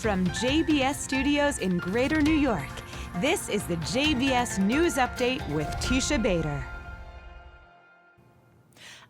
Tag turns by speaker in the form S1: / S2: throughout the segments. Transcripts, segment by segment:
S1: From JBS Studios in Greater New York, this is the JBS News Update with Teisha Bader.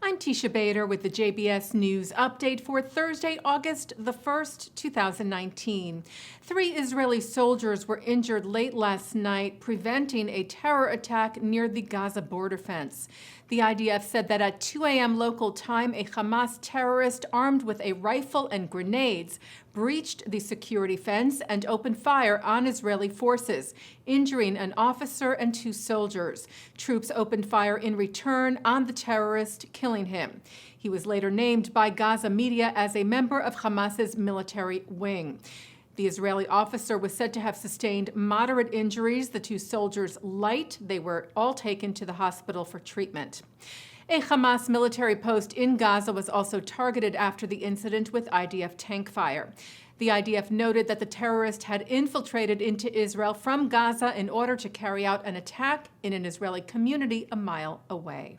S2: I'm Teisha Bader with the JBS News Update for Thursday, August the 1st, 2019. 3 Israeli soldiers were injured late last night, preventing a terror attack near the Gaza border fence. The IDF said that at 2 a.m. local time, a Hamas terrorist armed with a rifle and grenades breached the security fence and opened fire on Israeli forces, injuring an officer and 2 soldiers. Troops opened fire in return on the terrorist, killing him. He was later named by Gaza media as a member of Hamas's military wing. The Israeli officer was said to have sustained moderate injuries, the 2 soldiers light. They were all taken to the hospital for treatment. A Hamas military post in Gaza was also targeted after the incident with IDF tank fire. The IDF noted that the terrorist had infiltrated into Israel from Gaza in order to carry out an attack in an Israeli community a mile away.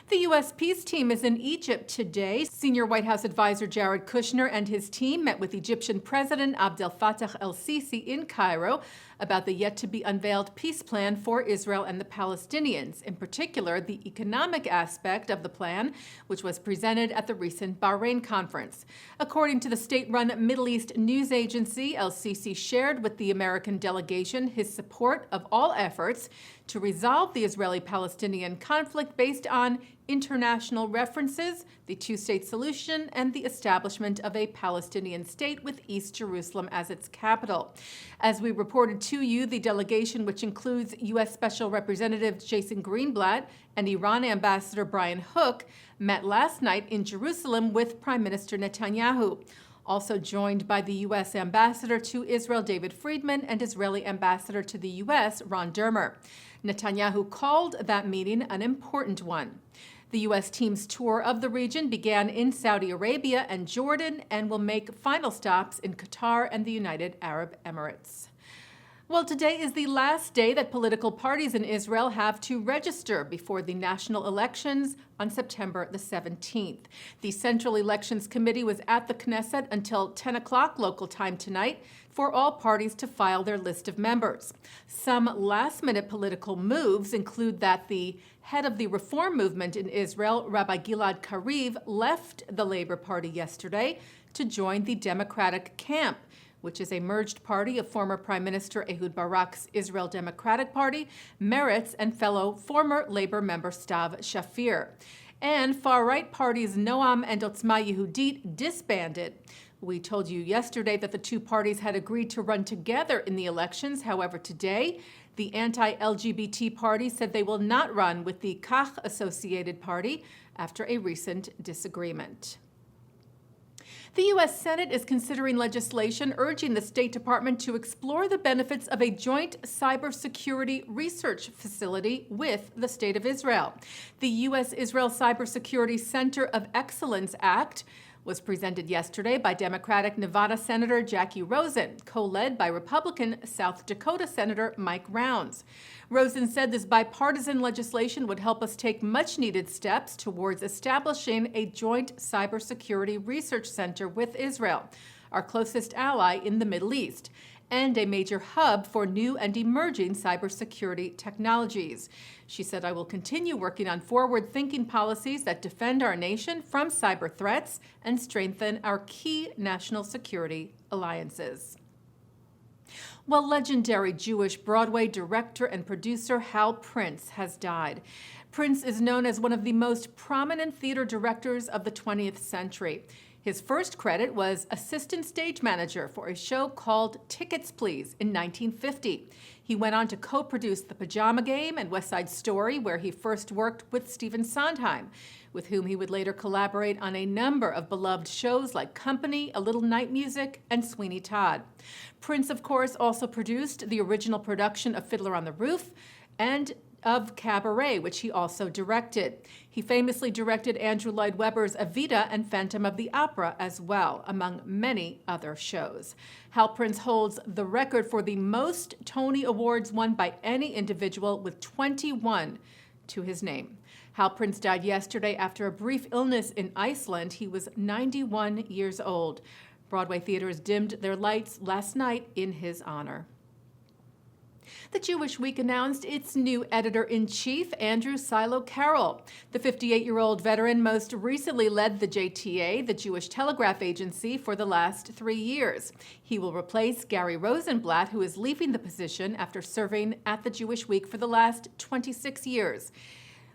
S2: The U.S. peace team is in Egypt today. Senior White House advisor Jared Kushner and his team met with Egyptian President Abdel Fattah el-Sisi in Cairo about the yet-to-be-unveiled peace plan for Israel and the Palestinians, in particular the economic aspect of the plan, which was presented at the recent Bahrain conference. According to the state-run Middle East news agency, el-Sisi shared with the American delegation his support of all efforts to resolve the Israeli-Palestinian conflict based on international references, the 2-state solution, and the establishment of a Palestinian state with East Jerusalem as its capital. As we reported to you, the delegation, which includes U.S. Special Representative Jason Greenblatt and Iran Ambassador Brian Hook, met last night in Jerusalem with Prime Minister Netanyahu. Also joined by the U.S. Ambassador to Israel, David Friedman, and Israeli Ambassador to the U.S., Ron Dermer. Netanyahu called that meeting an important one. The U.S. team's tour of the region began in Saudi Arabia and Jordan and will make final stops in Qatar and the United Arab Emirates. Well, today is the last day that political parties in Israel have to register before the national elections on September the 17th. The Central Elections Committee was at the Knesset until 10 o'clock local time tonight for all parties to file their list of members. Some last-minute political moves include that the head of the reform movement in Israel, Rabbi Gilad Kariv, left the Labor Party yesterday to join the Democratic camp, which is a merged party of former Prime Minister Ehud Barak's Israel Democratic Party, Meretz, and fellow former Labor member Stav Shafir. And far-right parties Noam and Otzma Yehudit disbanded. We told you yesterday that the 2 parties had agreed to run together in the elections. However, today, the anti-LGBT party said they will not run with the Kach-associated party after a recent disagreement. The U.S. Senate is considering legislation urging the State Department to explore the benefits of a joint cybersecurity research facility with the State of Israel. The USIsrael Cybersecurity Center of Excellence Act was presented yesterday by Democratic Nevada Senator Jackie Rosen, co-led by Republican South Dakota Senator Mike Rounds. Rosen said this bipartisan legislation would help us take much-needed steps towards establishing a joint cybersecurity research center with Israel, our closest ally in the Middle East, and a major hub for new and emerging cybersecurity technologies. She said, "I will continue working on forward-thinking policies that defend our nation from cyber threats and strengthen our key national security alliances." Well, legendary Jewish Broadway director and producer Hal Prince has died. Prince is known as one of the most prominent theater directors of the 20th century. His first credit was assistant stage manager for a show called Tickets, Please in 1950. He went on to co-produce The Pajama Game and West Side Story, where he first worked with Stephen Sondheim, with whom he would later collaborate on a number of beloved shows like Company, A Little Night Music, and Sweeney Todd. Prince, of course, also produced the original production of Fiddler on the Roof and of Cabaret, which he also directed. He famously directed Andrew Lloyd Webber's Evita and Phantom of the Opera as well, among many other shows. Hal Prince holds the record for the most Tony Awards won by any individual, with 21 to his name. Hal Prince died yesterday after a brief illness in Iceland. He was 91 years old. Broadway theaters dimmed their lights last night in his honor. The Jewish Week announced its new editor-in-chief, Andrew Silo Carroll. The 58-year-old veteran most recently led the JTA, the Jewish Telegraph Agency, for the last 3 years. He will replace Gary Rosenblatt, who is leaving the position after serving at the Jewish Week for the last 26 years.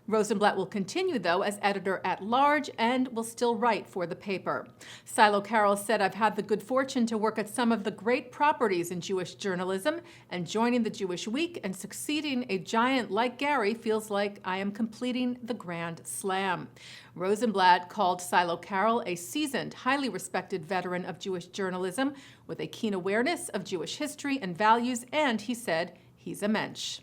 S2: Rosenblatt will continue, though, as editor-at-large and will still write for the paper. Silo Carroll said, "I've had the good fortune to work at some of the great properties in Jewish journalism, and joining the Jewish Week and succeeding a giant like Gary feels like I am completing the grand slam." Rosenblatt called Silo Carroll a seasoned, highly respected veteran of Jewish journalism with a keen awareness of Jewish history and values, and he said he's a mensch.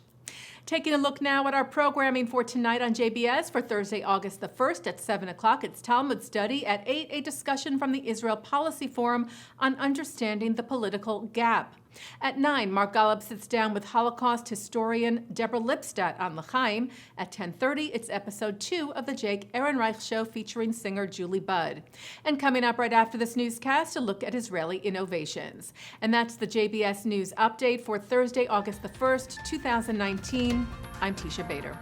S2: Taking a look now at our programming for tonight on JBS. For Thursday, August the 1st at 7 o'clock, it's Talmud Study. At 8, a discussion from the Israel Policy Forum on understanding the political gap. At 9, Mark Golub sits down with Holocaust historian Deborah Lipstadt on L'chaim. At 10:30, it's episode 2 of the Jake Ehrenreich Show featuring singer Julie Budd. And coming up right after this newscast, a look at Israeli innovations. And that's the JBS News Update for Thursday, August the 1st, 2019. I'm Teisha Bader.